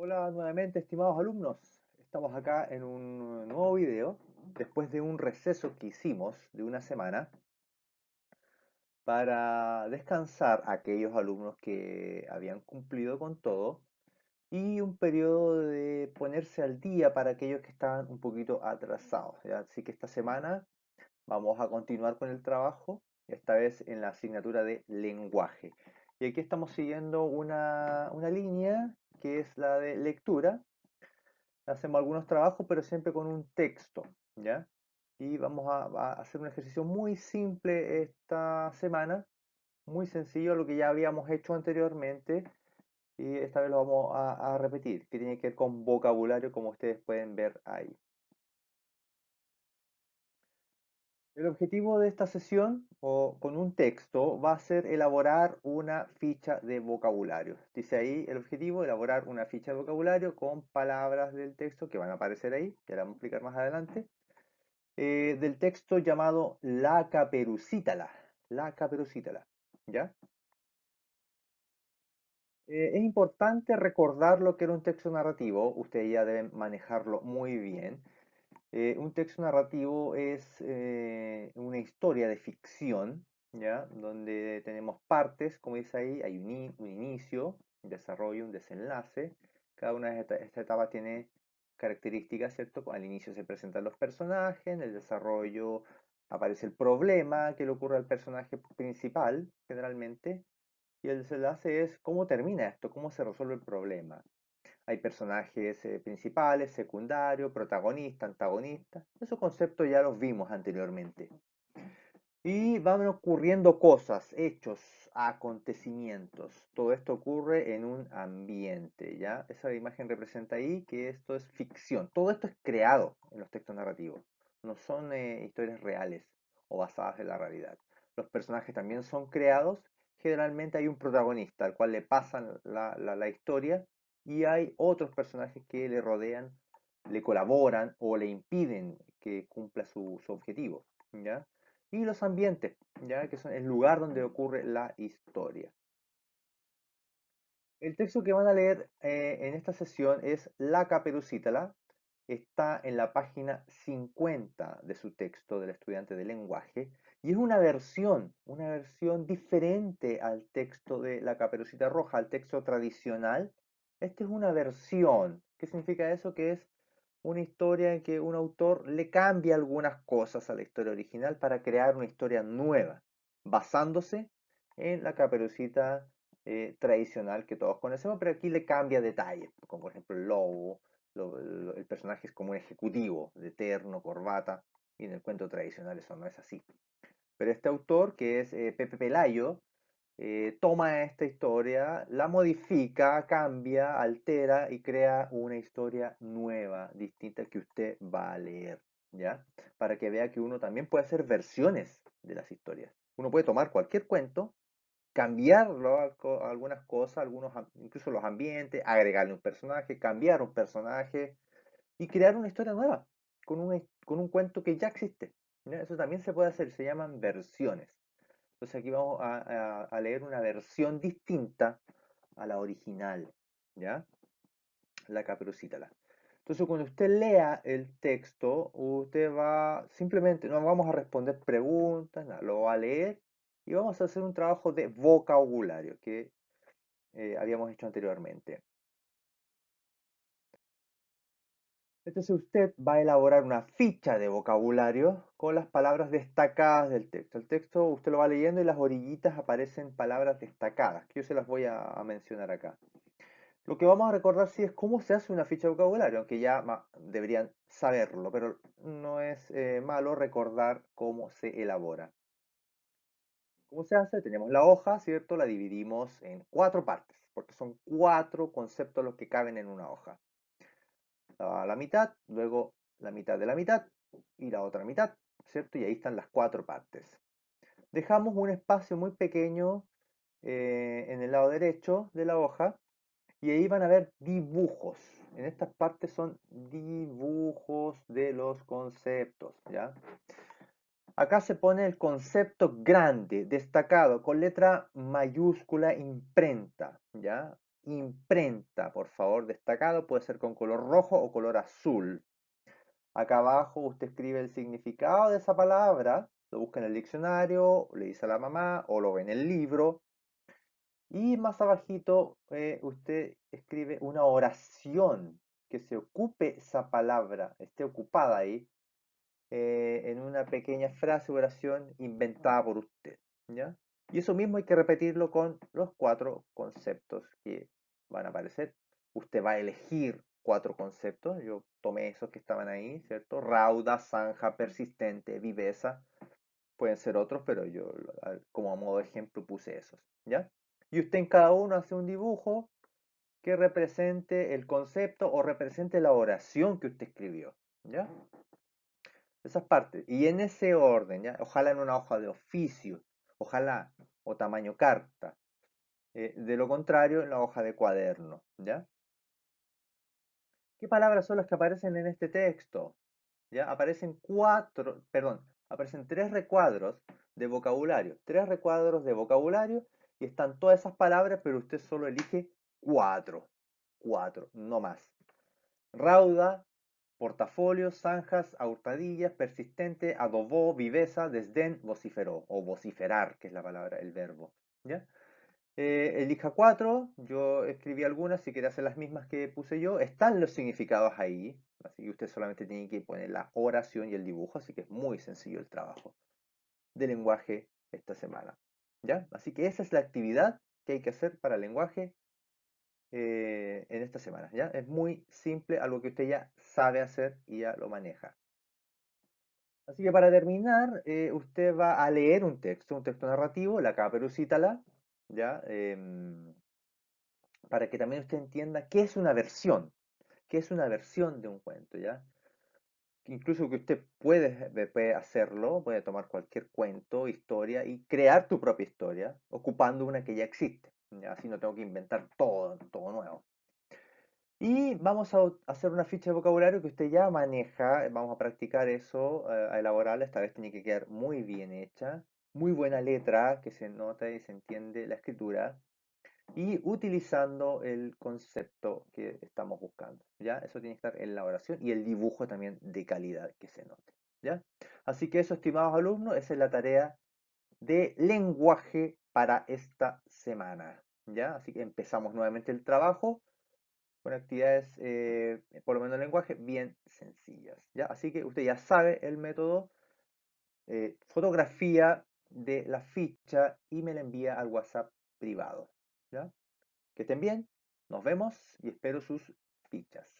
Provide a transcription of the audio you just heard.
Hola nuevamente, estimados alumnos. Estamos acá en un nuevo video después de un receso que hicimos de una semana para descansar a aquellos alumnos que habían cumplido con todo y un periodo de ponerse al día para aquellos que estaban un poquito atrasados, ¿ya? Así que esta semana vamos a continuar con el trabajo, esta vez en la asignatura de lenguaje. Y aquí estamos siguiendo una línea que es la de lectura. Hacemos algunos trabajos, pero siempre con un texto, ¿ya? Y vamos a hacer un ejercicio muy simple esta semana, muy sencillo, lo que ya habíamos hecho anteriormente, y esta vez lo vamos a repetir, que tiene que ver con vocabulario, como ustedes pueden ver ahí. El objetivo de esta sesión, o con un texto, va a ser elaborar una ficha de vocabulario. Dice ahí el objetivo, elaborar una ficha de vocabulario con palabras del texto que van a aparecer ahí, que la vamos a explicar más adelante, del texto llamado La Caperucítala. La Caperucítala, ¿ya? Es importante recordar lo que era un texto narrativo, ustedes ya deben manejarlo muy bien. Un texto narrativo es una historia de ficción, ¿ya? Donde tenemos partes, como dice ahí, hay un inicio, un desarrollo, un desenlace. Cada una de estas etapas tiene características, ¿cierto? Al inicio se presentan los personajes, en el desarrollo aparece el problema que le ocurre al personaje principal, generalmente, y el desenlace es cómo termina esto, cómo se resuelve el problema. Hay personajes principales, secundarios, protagonistas, antagonistas. Esos conceptos ya los vimos anteriormente. Y van ocurriendo cosas, hechos, acontecimientos. Todo esto ocurre en un ambiente, ¿ya? Esa imagen representa ahí que esto es ficción. Todo esto es creado en los textos narrativos. No son historias reales o basadas en la realidad. Los personajes también son creados. Generalmente hay un protagonista al cual le pasan la historia y hay otros personajes que le rodean, le colaboran o le impiden que cumpla su objetivo, ¿ya? Y los ambientes, ya que son el lugar donde ocurre la historia. El texto que van a leer en esta sesión es La Caperucítala. Está en la página 50 de su texto del estudiante de lenguaje y es una versión diferente al texto de La Caperucita Roja, al texto tradicional. Esta es una versión. ¿Qué significa eso? Que es una historia en que un autor le cambia algunas cosas a la historia original para crear una historia nueva, basándose en la Caperucita tradicional que todos conocemos, pero aquí le cambia detalles, como por ejemplo el lobo, el personaje es como un ejecutivo de terno, corbata, y en el cuento tradicional eso no es así. Pero este autor, que es Pepe Pelayo, toma esta historia, la modifica, cambia, altera y crea una historia nueva, distinta que usted va a leer, ¿ya? Para que vea que uno también puede hacer versiones de las historias. Uno puede tomar cualquier cuento, cambiarlo a algunas cosas, incluso los ambientes, agregarle un personaje, cambiar un personaje y crear una historia nueva con un cuento que ya existe, ¿ya? Eso también se puede hacer, se llaman versiones. Entonces aquí vamos a leer una versión distinta a la original, ¿ya? La Caperucítala. Entonces cuando usted lea el texto, usted va, simplemente, no vamos a responder preguntas, nada, lo va a leer y vamos a hacer un trabajo de vocabulario que habíamos hecho anteriormente. Entonces usted va a elaborar una ficha de vocabulario con las palabras destacadas del texto. El texto usted lo va leyendo y las orillitas aparecen palabras destacadas, que yo se las voy a mencionar acá. Lo que vamos a recordar sí es cómo se hace una ficha de vocabulario, aunque ya deberían saberlo, pero no es malo recordar cómo se elabora. ¿Cómo se hace? Tenemos la hoja, ¿cierto? La dividimos en cuatro partes, porque son cuatro conceptos los que caben en una hoja. La mitad, luego la mitad de la mitad y la otra mitad, ¿cierto? Y ahí están las cuatro partes. Dejamos un espacio muy pequeño en el lado derecho de la hoja y ahí van a ver dibujos. En estas partes son dibujos de los conceptos, ¿ya? Acá se pone el concepto grande, destacado, con letra mayúscula imprenta, ¿ya? imprenta, por favor, destacado, puede ser con color rojo o color azul. Acá abajo usted escribe el significado de esa palabra, lo busca en el diccionario, le dice a la mamá o lo ve en el libro. Y más abajito usted escribe una oración que se ocupe esa palabra, esté ocupada ahí, en una pequeña frase o oración inventada por usted, ¿ya? Y eso mismo hay que repetirlo con los 4 conceptos que van a aparecer. Usted va a elegir 4 conceptos. Yo tomé esos que estaban ahí, ¿cierto? Rauda, zanja, persistente, viveza. Pueden ser otros, pero yo como a modo de ejemplo puse esos, ¿ya? Y usted en cada uno hace un dibujo que represente el concepto o represente la oración que usted escribió, ¿ya? Esas partes. Y en ese orden, ¿ya? Ojalá en una hoja de oficio, ojalá, o tamaño carta. De lo contrario, en la hoja de cuaderno, ¿ya? ¿Qué palabras son las que aparecen en este texto? ¿Ya? Aparecen 3 recuadros de vocabulario. 3 recuadros de vocabulario y están todas esas palabras, pero usted solo elige 4. 4, no más. Rauda, portafolio, zanjas, a hurtadillas, persistente, adobó, viveza, desdén, vociferó, o vociferar, que es la palabra, el verbo. ¿Ya? Elija 4, yo escribí algunas, si quiere hacer las mismas que puse yo, están los significados ahí, así que usted solamente tiene que poner la oración y el dibujo, así que es muy sencillo el trabajo de lenguaje esta semana. ¿Ya? Así que esa es la actividad que hay que hacer para el lenguaje en esta semana. ¿Ya? Es muy simple, algo que usted ya sabe hacer y ya lo maneja. Así que para terminar, usted va a leer un texto narrativo, la Caperucítala, ¿ya? Para que también usted entienda qué es una versión de un cuento, ¿ya? Incluso que usted puede hacerlo, puede tomar cualquier cuento, historia y crear tu propia historia, ocupando una que ya existe. ¿Ya? Así no tengo que inventar todo nuevo. Y vamos a hacer una ficha de vocabulario que usted ya maneja, vamos a practicar eso, a elaborarla, esta vez tiene que quedar muy bien hecha, muy buena letra, que se nota y se entiende la escritura, y utilizando el concepto que estamos buscando, ¿ya? Eso tiene que estar en la oración y el dibujo también de calidad que se note, ¿ya? Así que eso, estimados alumnos, esa es la tarea de lenguaje para esta semana, ¿ya? Así que empezamos nuevamente el trabajo con actividades, por lo menos en lenguaje, bien sencillas, ¿ya? Así que usted ya sabe el método, fotografía de la ficha y me la envía al WhatsApp privado, ¿ya? Que estén bien, nos vemos y espero sus fichas.